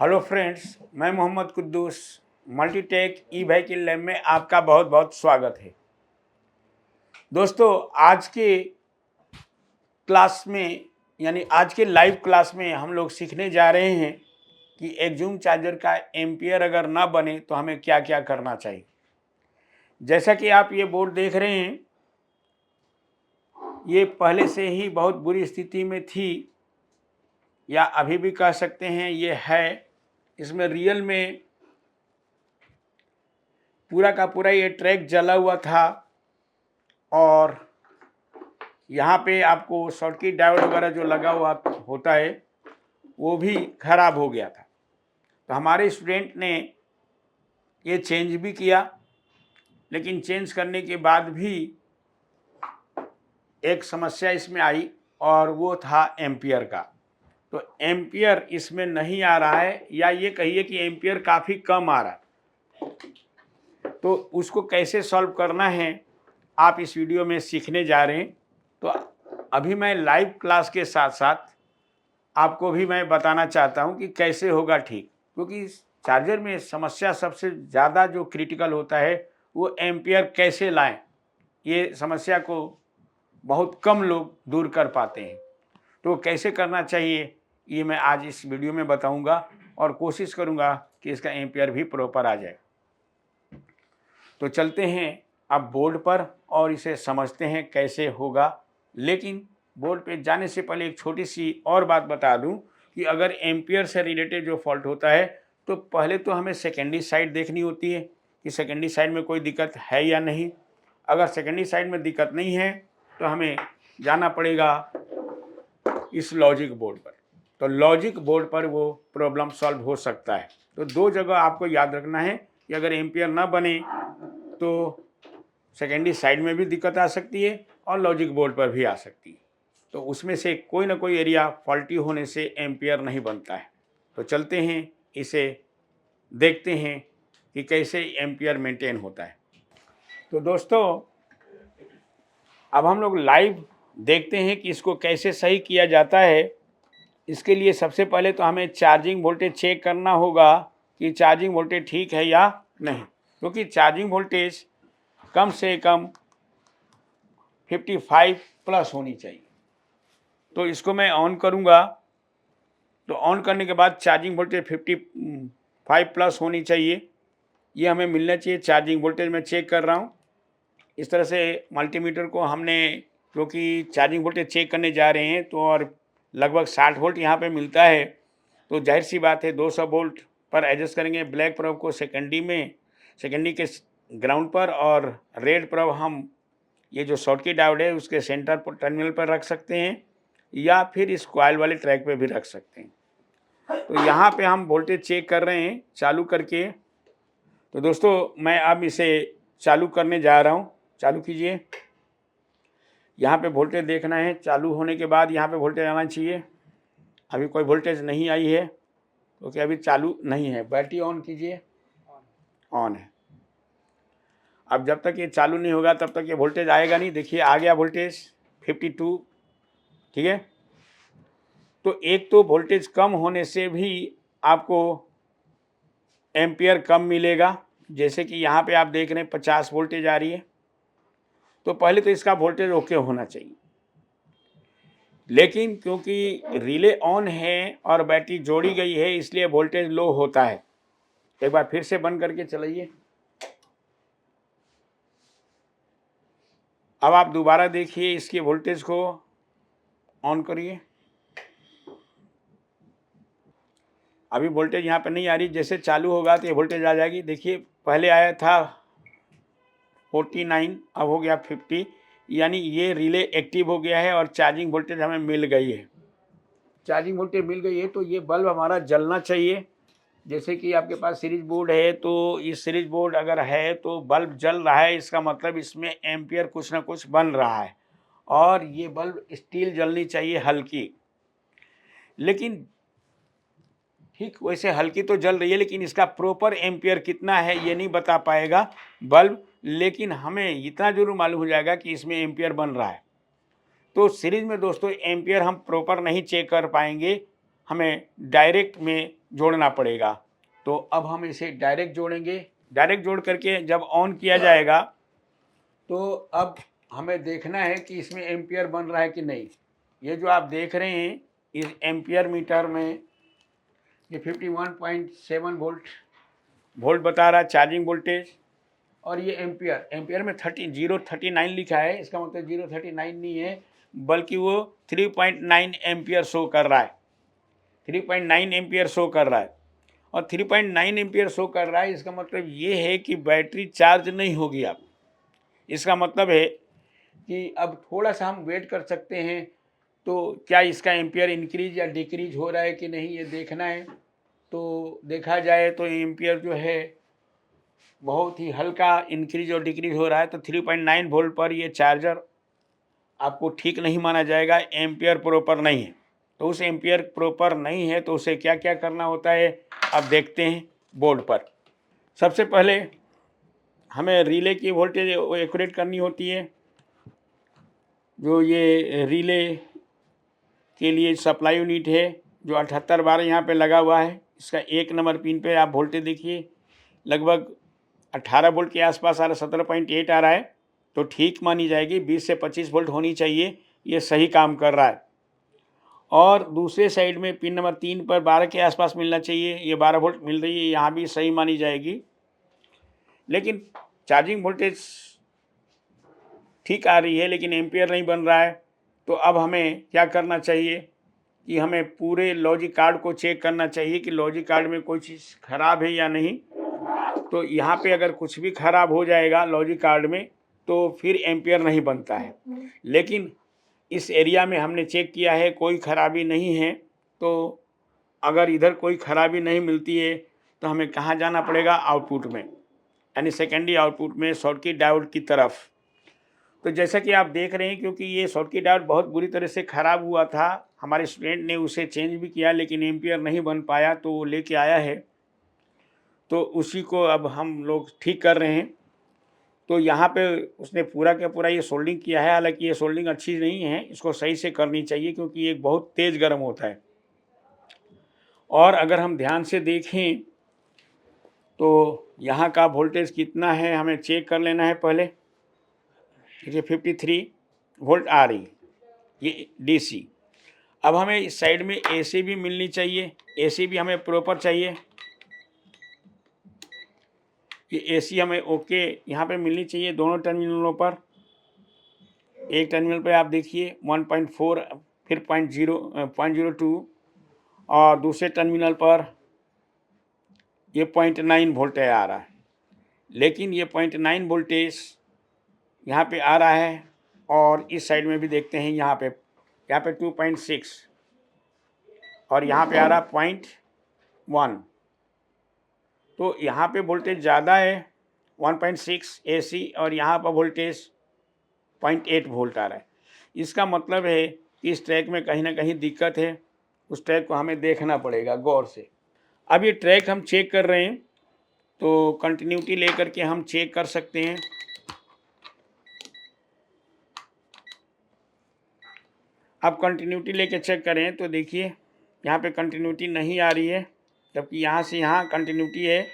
Hello friends, मैं Mohammad Quddus Multitech e vehicle lab में आपका बहुत बहुत स्वागत है। दोस्तों, आज के क्लास में यानी आज के लाइव क्लास में हम लोग सीखने जा रहे हैं कि एक जूम चार्जर का एम्पियर अगर ना बने तो हमें क्या क्या करना चाहिए। जैसा कि आप ये बोर्ड देख रहे हैं, ये पहले से ही बहुत बुरी स्थिति में थी या अभी भी कह सकते हैं ये है। इसमें रियल में पूरा का पूरा ये ट्रैक जला हुआ था और यहाँ पे आपको सर्किट डायोड वगैरह जो लगा हुआ होता है वो भी खराब हो गया था। तो हमारे स्टूडेंट ने ये चेंज भी किया, लेकिन चेंज करने के बाद भी एक समस्या इसमें आई और वो था एम्पियर का। तो एम्पियर इसमें नहीं आ रहा है, या ये कहिए कि एम्पियर काफ़ी कम आ रहा है। तो उसको कैसे सॉल्व करना है आप इस वीडियो में सीखने जा रहे हैं। तो अभी मैं लाइव क्लास के साथ साथ आपको भी मैं बताना चाहता हूं कि कैसे होगा ठीक, क्योंकि चार्जर में समस्या सबसे ज़्यादा जो क्रिटिकल होता है वो एम्पियर कैसे लाएं, ये समस्या को बहुत कम लोग दूर कर पाते हैं। तो कैसे करना चाहिए ये मैं आज इस वीडियो में बताऊंगा और कोशिश करूंगा कि इसका एम्पियर भी प्रॉपर आ जाए। तो चलते हैं अब बोर्ड पर और इसे समझते हैं कैसे होगा। लेकिन बोर्ड पे जाने से पहले एक छोटी सी और बात बता दूं कि अगर एम्पियर से रिलेटेड जो फॉल्ट होता है तो पहले तो हमें सेकेंडरी साइड देखनी होती है कि सेकेंडरी साइड में कोई दिक्कत है या नहीं। अगर सेकेंडरी साइड में दिक्कत नहीं है तो हमें जाना पड़ेगा इस लॉजिक बोर्ड पर। तो लॉजिक बोर्ड पर वो प्रॉब्लम सॉल्व हो सकता है। तो दो जगह आपको याद रखना है कि अगर एम्पियर ना बने तो सेकेंडरी साइड में भी दिक्कत आ सकती है और लॉजिक बोर्ड पर भी आ सकती है। तो उसमें से कोई ना कोई एरिया फॉल्टी होने से एम्पियर नहीं बनता है। तो चलते हैं इसे देखते हैं कि कैसे एम्पियर मेंटेन होता है। तो दोस्तों, अब हम लोग लाइव देखते हैं कि इसको कैसे सही किया जाता है। इसके लिए सबसे पहले तो हमें चार्जिंग वोल्टेज चेक करना होगा कि चार्जिंग वोल्टेज ठीक है या नहीं, क्योंकि चार्जिंग वोल्टेज कम से कम 55 प्लस होनी चाहिए। तो इसको मैं ऑन करूंगा, तो ऑन करने के बाद चार्जिंग वोल्टेज 55 प्लस होनी चाहिए, ये हमें मिलना चाहिए। चार्जिंग वोल्टेज मैं चेक कर रहा हूँ। इस तरह से मल्टीमीटर को हमने, क्योंकि चार्जिंग वोल्टेज चेक करने जा रहे हैं तो और लगभग 60 वोल्ट यहाँ पे मिलता है, तो जाहिर सी बात है 200 वोल्ट पर एडजस्ट करेंगे। ब्लैक प्रोब को सेकेंडरी के ग्राउंड पर और रेड प्रोब हम ये जो शॉर्टकी डायोड है उसके सेंटर पर टर्मिनल पर रख सकते हैं या फिर इस कॉइल वाले ट्रैक पे भी रख सकते हैं। तो यहाँ पे हम वोल्टेज चेक कर रहे हैं चालू करके। तो दोस्तों, मैं अब इसे चालू करने जा रहा हूँ। चालू कीजिए। यहाँ पे वोल्टेज देखना है। चालू होने के बाद यहाँ पे वोल्टेज आना चाहिए। अभी कोई वोल्टेज नहीं आई है क्योंकि अभी चालू नहीं है। बैटरी ऑन कीजिए। ऑन है। अब जब तक ये चालू नहीं होगा तब तक ये वोल्टेज आएगा नहीं। देखिए आ गया वोल्टेज 52। ठीक है। तो एक तो वोल्टेज कम होने से भी आपको एम्पियर कम मिलेगा। जैसे कि यहाँ पे आप देख रहे हैं 50 वोल्टेज आ रही है। तो पहले तो इसका वोल्टेज ओके होना चाहिए, लेकिन क्योंकि रिले ऑन है और बैटरी जोड़ी गई है इसलिए वोल्टेज लो होता है। एक बार फिर से बंद करके चलाइए। अब आप दोबारा देखिए, इसके वोल्टेज को ऑन करिए। अभी वोल्टेज यहाँ पे नहीं आ रही। जैसे चालू होगा तो ये वोल्टेज आ जाएगी। देखिए पहले आया था 49, अब हो गया 50, यानी ये रिले एक्टिव हो गया है और चार्जिंग वोल्टेज हमें मिल गई है। चार्जिंग वोल्टेज मिल गई है तो ये बल्ब हमारा जलना चाहिए। जैसे कि आपके पास सीरीज बोर्ड है, तो इस सीरीज बोर्ड अगर है तो बल्ब जल रहा है, इसका मतलब इसमें एम्पियर कुछ ना कुछ बन रहा है। और ये बल्ब स्टील जलनी चाहिए हल्की, लेकिन ठीक वैसे हल्की तो जल रही है, लेकिन इसका प्रॉपर एम्पियर कितना है ये नहीं बता पाएगा बल्ब। लेकिन हमें इतना जरूर मालूम हो जाएगा कि इसमें एम्पियर बन रहा है। तो सीरीज में दोस्तों एम्पियर हम प्रॉपर नहीं चेक कर पाएंगे, हमें डायरेक्ट में जोड़ना पड़ेगा। तो अब हम इसे डायरेक्ट जोड़ेंगे। डायरेक्ट जोड़ करके जब ऑन किया जाएगा तो अब हमें देखना है कि इसमें एम्पियर बन रहा है कि नहीं। ये जो आप देख रहे हैं इस एम्पियर मीटर में ये 51.7 वोल्ट बता रहा है चार्जिंग वोल्टेज, और ये एम्पियर में 039 लिखा है। इसका मतलब 039 नहीं है, बल्कि वो 3.9 एम्पियर शो कर रहा है। 3.9 एम्पियर शो कर रहा है, और 3.9 एम्पियर शो कर रहा है। इसका मतलब ये है कि बैटरी चार्ज नहीं होगी। अब इसका मतलब है कि अब थोड़ा सा हम वेट कर सकते हैं। तो क्या इसका एम्पियर इंक्रीज या डिक्रीज हो रहा है कि नहीं, ये देखना है। तो देखा जाए तो एम्पियर जो है बहुत ही हल्का इंक्रीज और डिक्रीज हो रहा है। तो 3.9 वोल्ट पर ये चार्जर आपको ठीक नहीं माना जाएगा, एम्पियर प्रॉपर नहीं है। तो उस एम्पियर प्रॉपर नहीं है तो उसे क्या क्या करना होता है अब देखते हैं बोर्ड पर। सबसे पहले हमें रिले की वोल्टेज एक्यूरेट करनी होती है। जो ये रिले के लिए सप्लाई यूनिट है जो 78 बार यहाँ पे लगा हुआ है, इसका 1 नंबर पिन पे आप वोल्टेज देखिए लगभग 18 वोल्ट के आसपास आ रहा है, 17.8 आ रहा है। तो ठीक मानी जाएगी, 20 से 25 वोल्ट होनी चाहिए, ये सही काम कर रहा है। और दूसरे साइड में पिन नंबर 3 पर 12 के आसपास मिलना चाहिए, ये 12 वोल्ट मिल रही है, यहाँ भी सही मानी जाएगी। लेकिन चार्जिंग वोल्टेज ठीक आ रही है लेकिन एम्पियर नहीं बन रहा है। तो अब हमें क्या करना चाहिए कि हमें पूरे लॉजिक कार्ड को चेक करना चाहिए कि लॉजिक कार्ड में कोई चीज़ ख़राब है या नहीं। तो यहाँ पे अगर कुछ भी ख़राब हो जाएगा लॉजिक कार्ड में तो फिर एम्पियर नहीं बनता है। लेकिन इस एरिया में हमने चेक किया है, कोई ख़राबी नहीं है। तो अगर इधर कोई ख़राबी नहीं मिलती है तो हमें कहाँ जाना पड़ेगा, आउटपुट में, यानी सेकेंडरी आउटपुट में शॉर्टकी डायोड की तरफ। तो जैसा कि आप देख रहे हैं, क्योंकि ये शॉर्टकी डायोड बहुत बुरी तरह से ख़राब हुआ था, हमारे स्टूडेंट ने उसे चेंज भी किया लेकिन एम्पियर नहीं बन पाया, तो वो लेके आया है। तो उसी को अब हम लोग ठीक कर रहे हैं। तो यहाँ पे उसने पूरा का पूरा ये सोल्डिंग किया है। हालांकि ये सोल्डिंग अच्छी नहीं है, इसको सही से करनी चाहिए क्योंकि ये बहुत तेज़ गर्म होता है। और अगर हम ध्यान से देखें तो यहाँ का वोल्टेज कितना है हमें चेक कर लेना है पहले। देखिए 53 वोल्ट आ रही है ये डीसी। अब हमें इस साइड में एसी भी मिलनी चाहिए, एसी भी हमें प्रॉपर चाहिए। ये एसी हमें ओके यहाँ पे मिलनी चाहिए दोनों टर्मिनलों पर। एक टर्मिनल पे आप देखिए 1.4 फिर 0.02 और दूसरे टर्मिनल पर ये 0.9 वोल्टेज आ रहा है। लेकिन ये 0.9 वोल्टेज यहाँ पे आ रहा है, और इस साइड में भी देखते हैं यहाँ पे 2.6 और यहाँ पे आ रहा 0.1। तो यहाँ पे वोल्टेज ज़्यादा है 1.6 एसी, और यहाँ पर वोल्टेज 0.8 वोल्ट आ रहा है। इसका मतलब है कि इस ट्रैक में कहीं ना कहीं दिक्कत है, उस ट्रैक को हमें देखना पड़ेगा गौर से। अब ये ट्रैक हम चेक कर रहे हैं तो कंटिन्यूटी लेकर के हम चेक कर सकते हैं। अब कंटिन्यूटी लेके चेक करें तो देखिए यहाँ पे कंटिन्यूटी नहीं आ रही है, जबकि यहाँ से यहाँ कंटिन्यूटी है।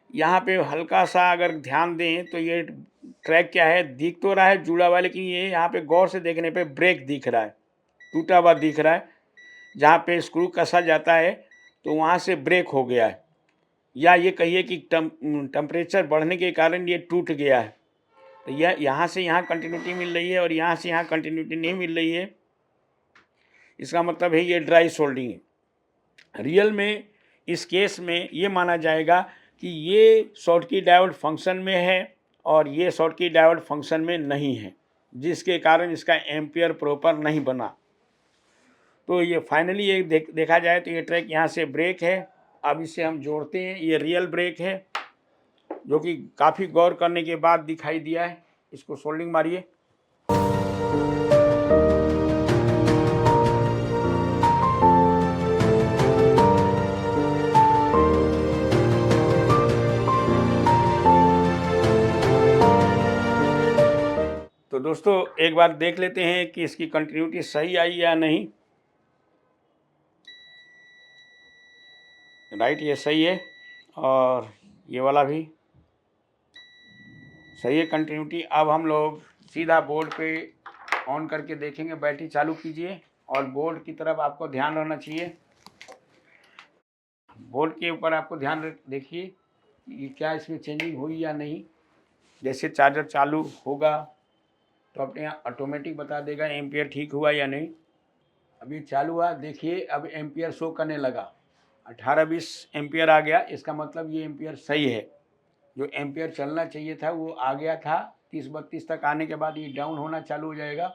यहाँ पे हल्का सा अगर ध्यान दें तो ये ट्रैक क्या है, दिख तो रहा है जुड़ा हुआ, लेकिन ये यहाँ पे गौर से देखने पे ब्रेक दिख रहा है, टूटा हुआ दिख रहा है। जहाँ पे स्क्रू कसा जाता है तो वहाँ से ब्रेक हो गया है, या ये कहिए कि टेम्परेचर बढ़ने के कारण ये टूट गया है। तो यह यहाँ से यहाँ कंटिन्यूटी मिल रही है और यहाँ से यहाँ कंटिन्यूटी नहीं मिल रही है। इसका मतलब है ये ड्राई सोल्डिंग है। रियल में इस केस में ये माना जाएगा कि ये शॉर्टकी डायोड फंक्शन में है और ये शॉर्टकी डायोड फंक्शन में नहीं है, जिसके कारण इसका एम्पियर प्रॉपर नहीं बना। तो ये फाइनली ये देखा जाए तो ये ट्रैक यहाँ से ब्रेक है। अब इसे हम जोड़ते हैं, ये रियल ब्रेक है जो कि काफ़ी गौर करने के बाद दिखाई दिया है। इसको सोल्डिंग मारिए। तो दोस्तों एक बार देख लेते हैं कि इसकी कंटिन्यूटी सही आई या नहीं। राइट, ये सही है और ये वाला भी सही है कंटिन्यूटी। अब हम लोग सीधा बोर्ड पे ऑन करके देखेंगे। बैटरी चालू कीजिए और बोर्ड की तरफ आपको ध्यान रहना चाहिए। बोर्ड के ऊपर आपको ध्यान देखिए कि क्या इसमें चेंजिंग हुई या नहीं। जैसे चार्जर चालू होगा तो अपने यहाँ ऑटोमेटिक बता देगा एम्पियर ठीक हुआ या नहीं। अभी चालू हुआ, देखिए अब एम्पियर शो करने लगा, 18-20 एम्पियर आ गया। इसका मतलब ये एम्पियर सही है। जो एम्पियर चलना चाहिए था वो आ गया था। 30-32 तक आने के बाद ये डाउन होना चालू हो जाएगा।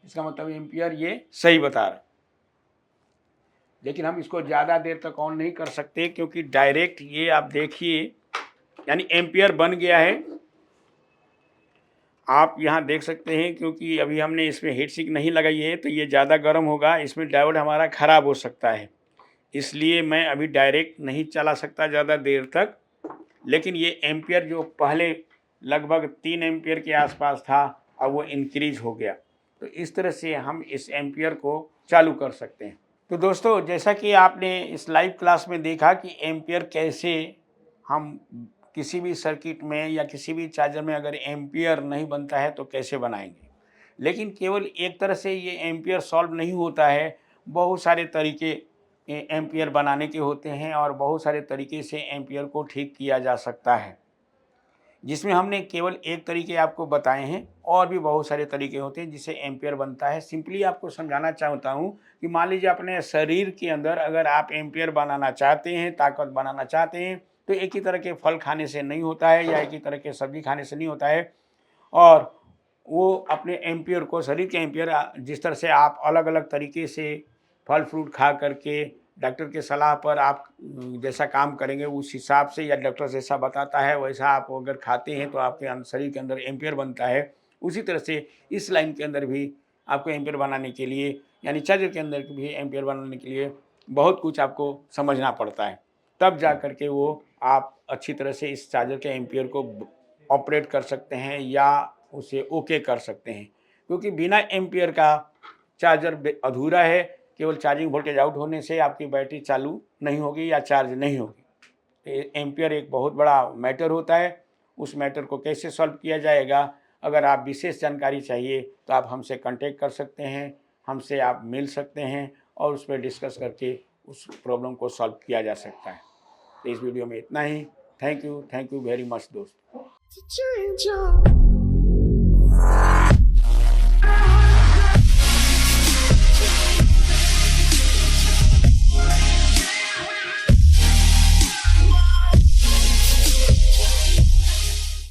इसका मतलब एम्पियर ये सही बता रहा है। लेकिन हम इसको ज़्यादा देर तक ऑन नहीं कर सकते क्योंकि डायरेक्ट ये आप देखिए, यानी एम्पियर बन गया है। आप यहाँ देख सकते हैं क्योंकि अभी हमने इसमें हीट सिंक नहीं लगाई है तो ये ज़्यादा गर्म होगा, इसमें डायोड हमारा ख़राब हो सकता है। इसलिए मैं अभी डायरेक्ट नहीं चला सकता ज़्यादा देर तक। लेकिन ये एम्पियर जो पहले लगभग 3 एम्पियर के आसपास था, अब वो इंक्रीज हो गया। तो इस तरह से हम इस एम्पियर को चालू कर सकते हैं। तो दोस्तों, जैसा कि आपने इस लाइव क्लास में देखा कि एम्पियर कैसे हम किसी भी सर्किट में या किसी भी चार्जर में अगर एम्पियर नहीं बनता है तो कैसे बनाएंगे। लेकिन केवल एक तरह से ये एम्पियर सॉल्व नहीं होता है, बहुत सारे तरीके एम्पियर बनाने के होते हैं और बहुत सारे तरीके से एम्पियर को ठीक किया जा सकता है, जिसमें हमने केवल एक तरीके आपको बताए हैं। और भी बहुत सारे तरीके होते हैं जिससे एम्पियर बनता है। सिंपली आपको समझाना चाहता हूँ कि मान लीजिए अपने शरीर के अंदर अगर आप एम्पियर बनाना चाहते हैं, ताकत बनाना चाहते हैं, तो एक ही तरह के फल खाने से नहीं होता है या एक ही तरह के सब्जी खाने से नहीं होता है। और वो अपने एम्पियर को, शरीर के एम्पियर जिस तरह से आप अलग अलग तरीके से फल फ्रूट खा करके डॉक्टर के सलाह पर आप जैसा काम करेंगे उस हिसाब से, या डॉक्टर जैसा बताता है वैसा आप अगर खाते हैं तो आपके शरीर के अंदर एम्पियर बनता है। उसी तरह से इस लाइन के अंदर भी आपको एम्पियर बनाने के लिए, यानी चार्जर के अंदर भी एम्पियर बनाने के लिए बहुत कुछ आपको समझना पड़ता है। तब जा कर के वो आप अच्छी तरह से इस चार्जर के एम्पियर को ऑपरेट कर सकते हैं या उसे ओके कर सकते हैं। क्योंकि बिना एम्पियर का चार्जर अधूरा है। केवल चार्जिंग वोल्टेज आउट होने से आपकी बैटरी चालू नहीं होगी या चार्ज नहीं होगी। एम्पियर एक बहुत बड़ा मैटर होता है। उस मैटर को कैसे सॉल्व किया जाएगा, अगर आप विशेष जानकारी चाहिए तो आप हमसे कांटेक्ट कर सकते हैं, हमसे आप मिल सकते हैं और उस पर डिस्कस करके उस प्रॉब्लम को सॉल्व किया जा सकता है। तो इस वीडियो में इतना ही। थैंक यू वेरी मच दोस्तों।